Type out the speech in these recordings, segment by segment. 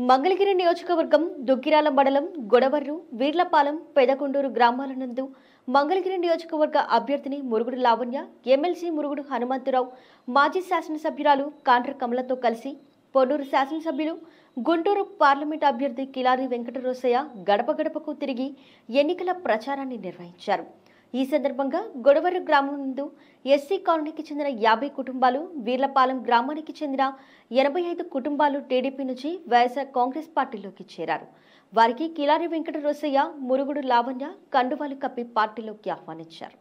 మంగళగిరి నియోజకవర్గం దుగ్గిరాల మండలం గొడవర్రు వీర్లపాలెం పెదకొండూరు గ్రామాల నందు మంగళగిరి నియోజకవర్గ అభ్యర్థిని మురుగుడు లావణ్య ఎమ్మెల్సీ మురుగుడు హనుమంతరావు మాజీ శాసనసభ్యురాలు కాండ్ర కమలతో కలిసి పొన్నూరు శాసనసభ్యులు గుంటూరు పార్లమెంట్ అభ్యర్థి కిలారి వెంకటరోసయ్య గడప గడపకు తిరిగి ఎన్నికల ప్రచారాన్ని నిర్వహించారు। ఈ సందర్భంగా గొడవర్రు గ్రామం నందు ఎస్సీ కాలనీకి చెందిన 50 కుటుంబాలు, వీర్లపాలెం గ్రామానికి చెందిన 85 కుటుంబాలు టీడీపీ నుంచి వైఎస్ఆర్ కాంగ్రెస్ పార్టీలోకి చేరారు। వారికి కిలారి వెంకటరోసయ్య, మురుగుడు లావణ్య కండువాలు కప్పి పార్టీలోకి ఆహ్వానించారు।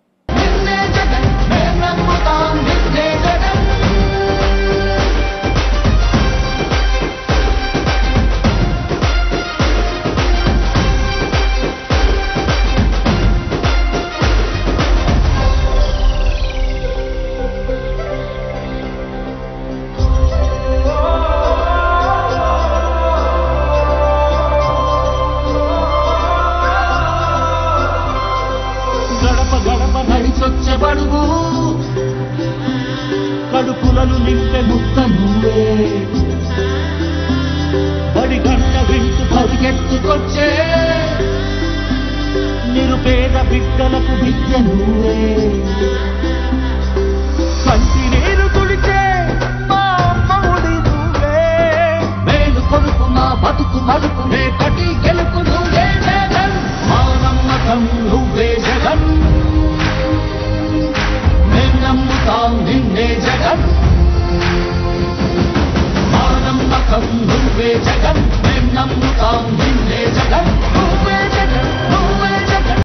నడిచొచ్చబడుగు కడుపులను నింపే ముద్ద నువ్వే బడి గంట వింటూ పరిగెత్తుకొచ్చే నిరుపేద బిడ్డలకు విద్య నువ్వే।